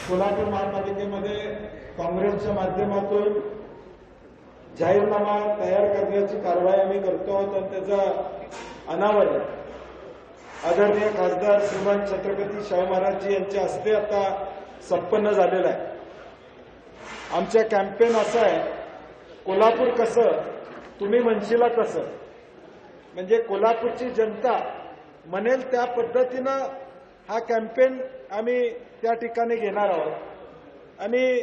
सोलापूर महापालिकेमध्ये काँग्रेसच्या माध्यमातून जाहीरनामा तयार करण्याची कारवाई आम्ही करतो आहोत आणि त्याचा अनावरण आदरणीय खासदार श्रीमान छत्रपती शाहू महाराजजी यांच्या हस्ते आता संपन्न झालेला आहे। आमच्या कॅम्पेन असं आहे, कोल्हापूर कसं तुम्ही म्हणशीला तसं, म्हणजे कोल्हापूरची जनता म्हणेल त्या पद्धतीनं हा कॅम्पेन आम्ही त्या ठिकाणी घेणार आहोत आणि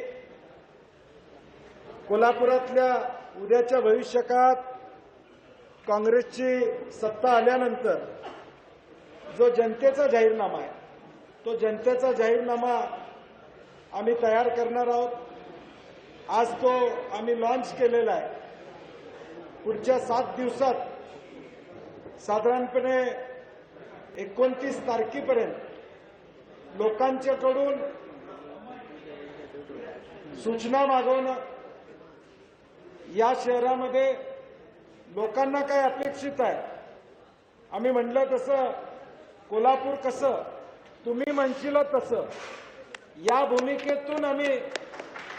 कोल्हापुरातल्या उद्याच्या भविष्यकाळात काँग्रेसची सत्ता आल्यानंतर जो जनतेचा जाहीरनामा आहे तो जनतेचा जाहीरनामा आम्ही तयार करणार आहोत। आज तो आम्ही लॉन्च केलेला आहे। पुढच्या 7 दिवसात साधारणपणे 29 तारखेपर्यंत लोकांच्याकडून सूचना मागवणं, या शहरामध्ये लोकांना काय अपेक्षित आहे, आम्ही म्हटलं तसं कोल्हापूर कसं तुम्ही म्हणशील तसं, या भूमिकेतून आम्ही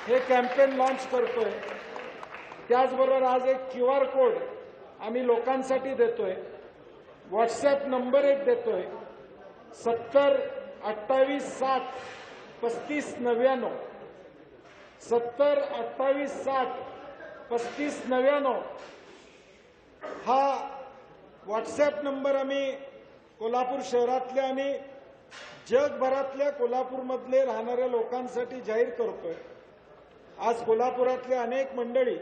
हे कॅम्पेन लॉन्च करतोय। त्याचबरोबर आज एक QR कोड आम्ही लोकांसाठी देतोय, व्हॉट्सॲप नंबर एक देतोय 70 28 60 35 99 70 28 60 35 99 हा व्हॉट्सॲप नंबर आम्ही कोल्हापूर शहरातल्या आणि जगभरातल्या कोल्हापूरमधले राहणाऱ्या लोकांसाठी जाहीर करतोय। आज कोल्हापुरातले अनेक मंडळी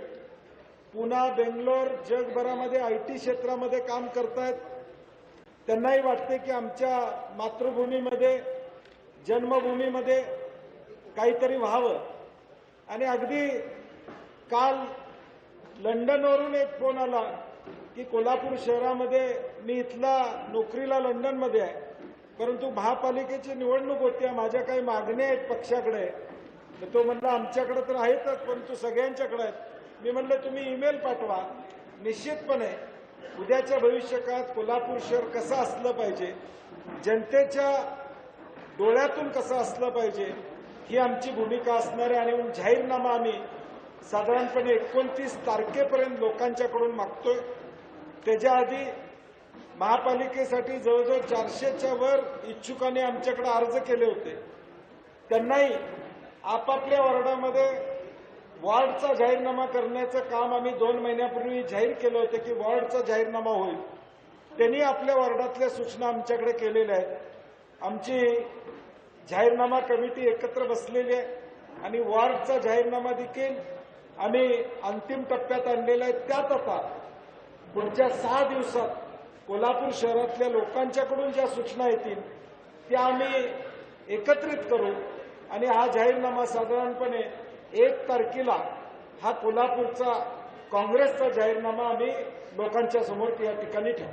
पुणा, बेंगलोर, जगभरामध्ये IT क्षेत्रामध्ये काम करतायत। त्यांनाही वाटते की आमच्या मातृभूमीमध्ये, जन्मभूमीमध्ये काहीतरी व्हावं आणि अगदी काल लंडनवरून एक फोन आला की कोल्हापूर शहरामध्ये, मी इथला नोकरीला लंडनमध्ये आहे, परंतु महापालिकेची निवडणूक होती, माझ्या काही मागण्या आहेत पक्षाकडे, तर तो म्हणला आमच्याकडे तर आहेतच परंतु सगळ्यांच्याकडे आहेत। मी म्हणलं तुम्ही ईमेल पाठवा। निश्चितपणे उद्याच्या भविष्यकाळात कोल्हापूर शहर कसं असलं पाहिजे, जनतेच्या डोळ्यातून कसं असलं पाहिजे, ही आमची भूमिका असणार आहे आणि जाहीरनामा आम्ही साधारणपणे 29 तारखेपर्यंत लोकांच्याकडून मागतोय। त्याच्या आधी महापालिकेसाठी जवळजवळ 400च्या वर इच्छुकांनी आमच्याकडे अर्ज केले होते। त्यांनाही आपापल्या वॉर्डामध्ये वॉर्डचा जाहीरनामा करण्याचं काम आम्ही 2 महिन्यापूर्वी जाहीर केलं होतं की वॉर्डचा जाहीरनामा होईल। त्यांनी आपल्या वॉर्डातल्या सूचना आमच्याकडे केलेल्या आहेत। आमची जाहीरनामा कमिटी एकत्र बसलेली आहे आणि वॉर्डचा जाहीरनामा देखील आम्ही अंतिम टप्प्यात आणलेला आहे। त्यात आता पुढच्या 6 दिवसात कोल्हापूर शहरातल्या लोकांच्याकडून ज्या सूचना येतील त्या आम्ही एकत्रित करू आणि हा जाहीरनामा साधारणपणे 1 तारखेला हा कोल्हापूरचा काँग्रेसचा जाहीरनामा आम्ही लोकांच्या समोर या ठिकाणी ठेवू।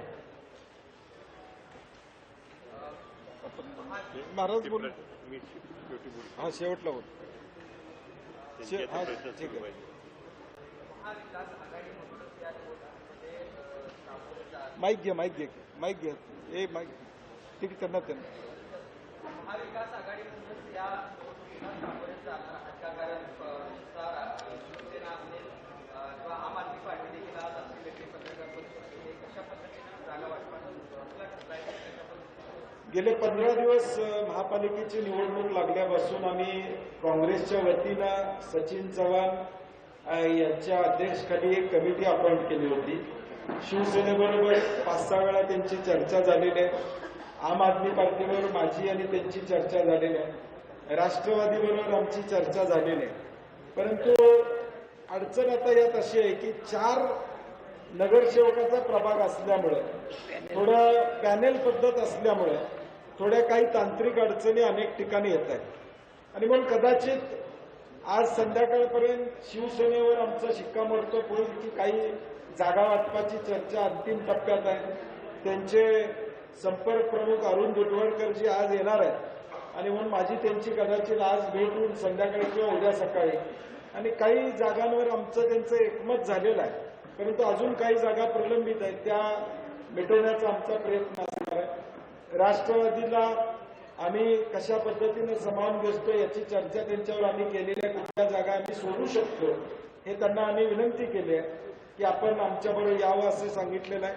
महाराज बोलू, हा शेवटला बोल, ठीक आहे। माईक घे, माईक घे, माईक घे, ए माईक ठीक आहे, त्यांना महाविकास आघाडीमधूनच या राजकारण शिवसेना असेल किंवा आम आदमी पार्टी देखील आज आपली पत्रकार परिषद कशा पद्धतीने जागा वाटपाचा गेले 15 दिवस महापालिकेची निवडणूक लागल्यापासून आम्ही काँग्रेसच्या वतीनं सचिन चव्हाण यांच्या अध्यक्षतेखाली एक कमिटी अपॉइंट केली होती। शिवसेनेबरोबर 5-6 वेळा त्यांची चर्चा झालेली आहे। आम आदमी पार्टीबरोबर माझी आणि त्यांची चर्चा झालेली आहे। राष्ट्रवादीबरोबर आमची चर्चा झालेली आहे। परंतु अडचण आता यात अशी आहे की 4 नगरसेवकाचा प्रभाग असल्यामुळे, थोडं पॅनेल पद्धत असल्यामुळे थोड्या काही तांत्रिक अडचणी अनेक ठिकाणी येत आहेत आणि म्हणून कदाचित आज संध्याकाळपर्यंत शिवसेनेवर आमचा शिक्कामोर्तब होईल की काही जागा वाटपाची चर्चा अंतिम टप्प्यात आहे। त्यांचे संपर्क प्रमुख अरुण दुधवडकरजी आज येणार आहेत आणि म्हणून माझी त्यांची कदाचित आज भेट होऊन संध्याकाळी किंवा उद्या सकाळी, आणि काही जागांवर आमचं त्यांचं एकमत झालेलं आहे, परंतु अजून काही जागा प्रलंबित आहेत, त्या मिटवण्याचा आमचा प्रयत्न असणार आहे। राष्ट्रवादीला आम्ही कशा पद्धतीने सामावून घेतो याची चर्चा त्यांच्यावर आम्ही केलेली आहे. कुठल्या जागा आम्ही सोडू शकतो हे त्यांना आम्ही विनंती केली आहे की आपण आमच्याबरोबर यावं असं सांगितलेलं आहे.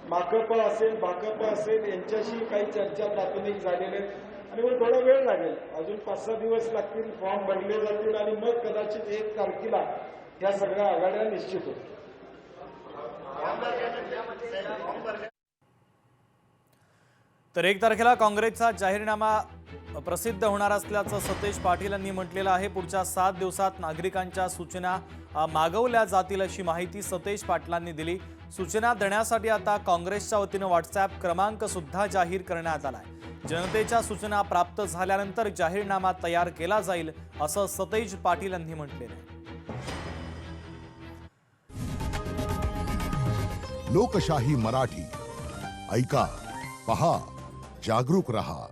माकप असेल भाकप असेल यांच्याशी काही चर्चा प्राथमिक झालेल्या आहेत आणि मग थोडा वेळ लागेल. अजून 5-6 दिवस लागतील, फॉर्म भरले जातील आणि मग कदाचित 1 तारखेला ह्या सगळ्या आघाड्या निश्चित होतील. तर 1 तारखेला काँग्रेसचा जाहीरनामा प्रसिद्ध होणार असल्याचं सतेज पाटील यांनी म्हटलेलं आहे. पुढच्या 7 दिवसात नागरिकांच्या सूचना मागवल्या जातील अशी माहिती सतेज पाटलांनी दिली. सूचना देण्यासाठी आता काँग्रेसच्या वतीनं व्हॉट्सअप क्रमांक सुद्धा जाहीर करण्यात आलाय. जनतेच्या सूचना प्राप्त झाल्यानंतर जाहीरनामा तयार केला जाईल असं सतेज पाटील यांनी म्हटलेलं आहे. लोकशाही मराठी ऐका, पहा, जागरूक रहा.